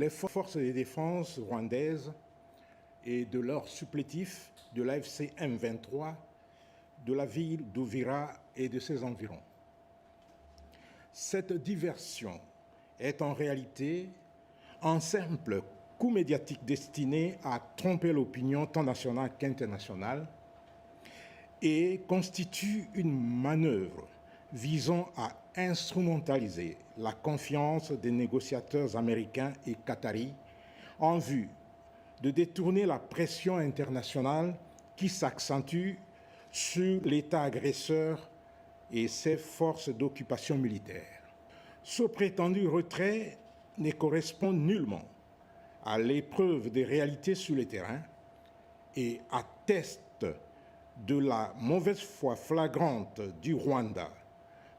Les forces de défense rwandaises et de leurs supplétifs de l'AFC M23 de la ville d'Uvira et de ses environs. Cette diversion est en réalité un simple coup médiatique destiné à tromper l'opinion tant nationale qu'internationale et constitue une manœuvre visant à instrumentaliser la confiance des négociateurs américains et qataris en vue de détourner la pression internationale qui s'accentue sur l'État agresseur et ses forces d'occupation militaire. Ce prétendu retrait ne correspond nullement à l'épreuve des réalités sur le terrain et atteste de la mauvaise foi flagrante du Rwanda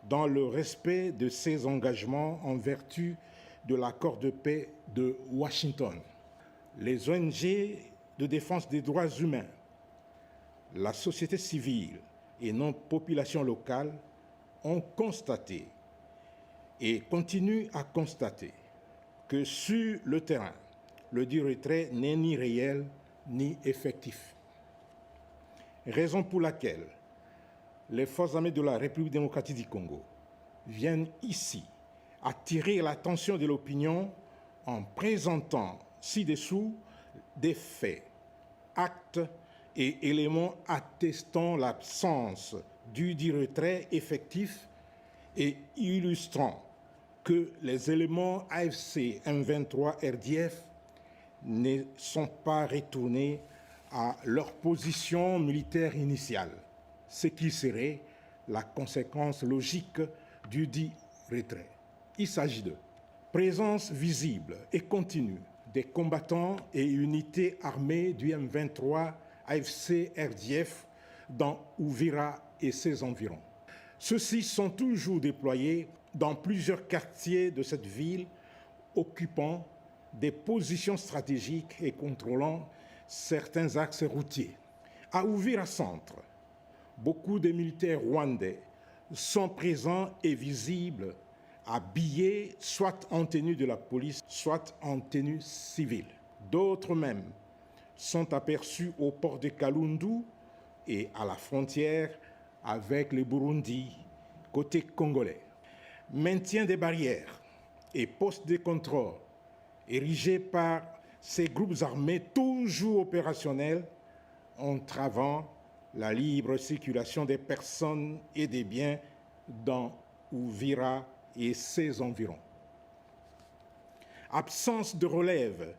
dans le respect de ses engagements en vertu de l'accord de paix de Washington. Les ONG de défense des droits humains, la société civile et nos populations locales ont constaté et continuent à constater que sur le terrain, le dit retrait n'est ni réel ni effectif. Raison pour laquelle les forces armées de la République démocratique du Congo viennent ici attirer l'attention de l'opinion en présentant ci-dessous des faits, actes et éléments attestant l'absence du dit retrait effectif et illustrant que les éléments AFC M23 RDF ne sont pas retournés à leur position militaire initiale, ce qui serait la conséquence logique du dit retrait. Il s'agit de présence visible et continue des combattants et unités armées du M23 AFC RDF dans Uvira et ses environs. Ceux-ci sont toujours déployés dans plusieurs quartiers de cette ville, occupant des positions stratégiques et contrôlant certains axes routiers. À Uvira Centre, beaucoup de militaires rwandais sont présents et visibles, habillés soit en tenue de la police, soit en tenue civile. D'autres même sont aperçus au port de Kalundu et à la frontière avec le Burundi, côté congolais. Maintien des barrières et postes de contrôle érigés par ces groupes armés toujours opérationnels, entravant la libre circulation des personnes et des biens dans Uvira et ses environs. Absence de relève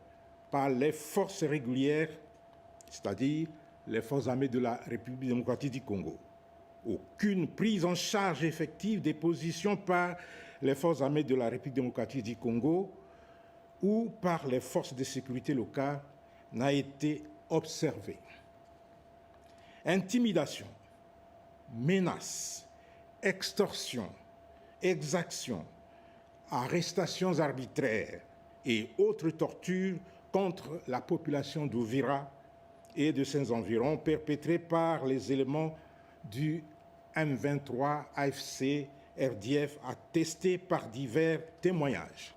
par les forces régulières, c'est-à-dire les forces armées de la République démocratique du Congo. Aucune prise en charge effective des positions par les forces armées de la République démocratique du Congo ou par les forces de sécurité locales n'a été observée. Intimidation, menaces, extorsion, exactions, arrestations arbitraires et autres tortures contre la population d'Uvira et de ses environs perpétrées par les éléments du M23 AFC RDF attestés par divers témoignages.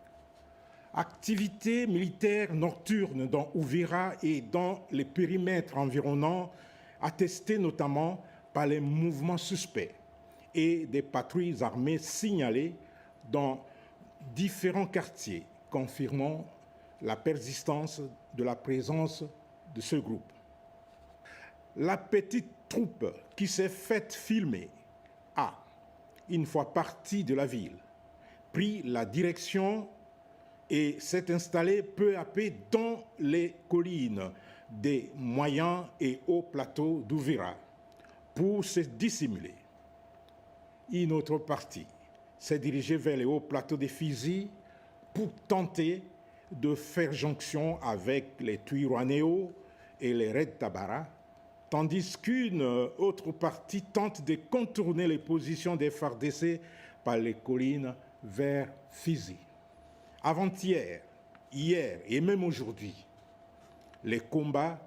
Activités militaires nocturnes dans Uvira et dans les périmètres environnants attestées notamment par les mouvements suspects et des patrouilles armées signalées dans différents quartiers, confirmant la persistance de la présence de ce groupe. La petite troupe qui s'est faite filmer a, une fois partie de la ville, pris la direction et s'est installée peu à peu dans les collines des moyens et hauts plateaux d'Uvira pour se dissimuler. Une autre partie s'est dirigée vers les hauts plateaux des Fizi pour tenter de faire jonction avec les Twirwanéo et les Red Tabara, tandis qu'une autre partie tente de contourner les positions des FARDC par les collines vers Fizi. Avant-hier, hier et même aujourd'hui, les combats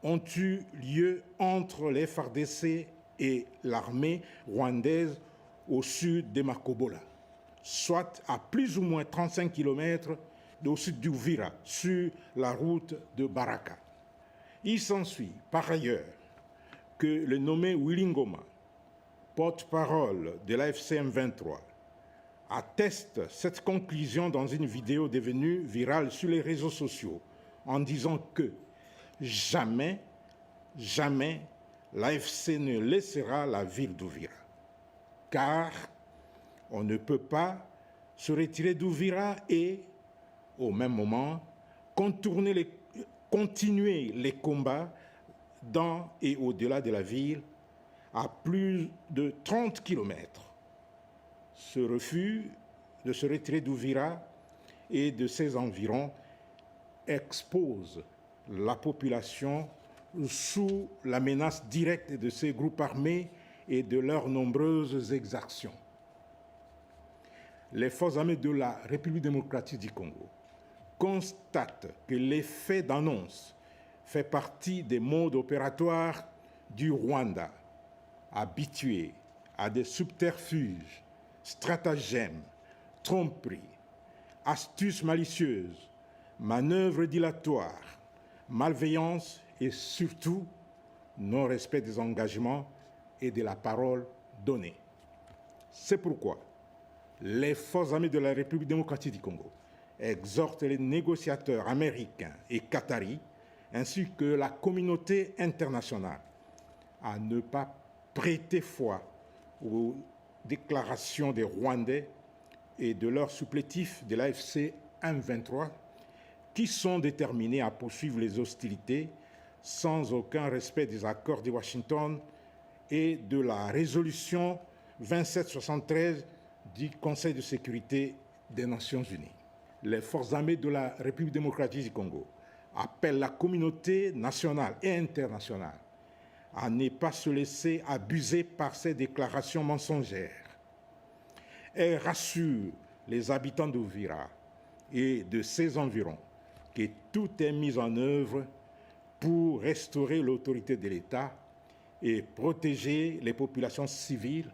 ont eu lieu entre les FARDC et l'armée rwandaise au sud de Makobola, soit à plus ou moins 35 km au sud d'Uvira, sur la route de Baraka. Il s'ensuit par ailleurs que le nommé Willy Ngoma, porte-parole de l'AFC M23, atteste cette conclusion dans une vidéo devenue virale sur les réseaux sociaux en disant que jamais l'AFC ne laissera la ville d'Uvira, car on ne peut pas se retirer d'Uvira et, au même moment, continuer les combats dans et au-delà de la ville à plus de 30 km. Ce refus de se retirer d'Uvira et de ses environs expose la population sous la menace directe de ces groupes armés et de leurs nombreuses exactions. Les forces armées de la République démocratique du Congo constatent que l'effet d'annonce fait partie des modes opératoires du Rwanda, habitué à des subterfuges, stratagèmes, tromperies, astuces malicieuses, manœuvres dilatoires, malveillance et surtout non-respect des engagements et de la parole donnée. C'est pourquoi les forces armées de la République démocratique du Congo exhortent les négociateurs américains et qataris ainsi que la communauté internationale à ne pas prêter foi aux déclarations des Rwandais et de leurs supplétifs de l'AFC M23 qui sont déterminés à poursuivre les hostilités sans aucun respect des accords de Washington et de la résolution 2773 du Conseil de sécurité des Nations Unies. Les forces armées de la République démocratique du Congo appellent la communauté nationale et internationale à ne pas se laisser abuser par ces déclarations mensongères. Elles rassurent les habitants d'Uvira et de ses environs que tout est mis en œuvre pour restaurer l'autorité de l'État et protéger les populations civiles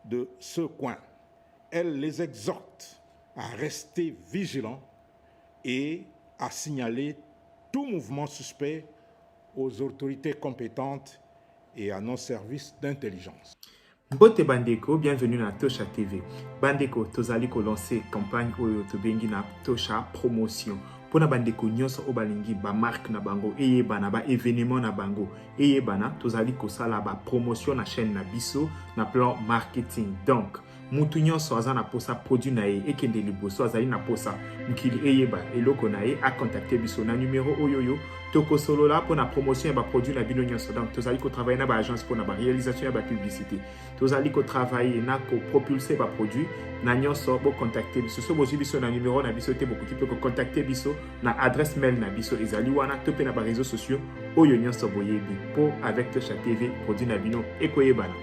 de ce coin. Elle les exhorte à rester vigilants et à signaler tout mouvement suspect aux autorités compétentes et à nos services d'intelligence. Mbote Bandeko, bienvenue dans Tosha TV. Bandeko, tozali ko lancer campagne oyo tobengi na Tosha promotion. Pona bandeko nyonso obalingi ba marque na bango eyeba ba événement na bango eyeba tozali ko sala ba promotion na chaîne na biso na plan marketing. Donc mutu nyonso aza na posa produit na ye ekende liboso azali na posa mukili eyeba eloko na ye a contacter biso na numéro oyoyo toko solo la pour la promotion ba produit na bino nyonso. Donc tozali ko travailler na ba agence pour na ba réalisation ya ba publicité. Tozali ko travailler na ko propulser ba produit na nyonso bo contacter biso so bozi biso na numéro na biso te beaucoup peut ko contacter biso na adresse mail na biso ezali wana topé na ba réseaux sociaux oyo nyonso boyebi po avec Tosha TV produit na bino ekoyebana.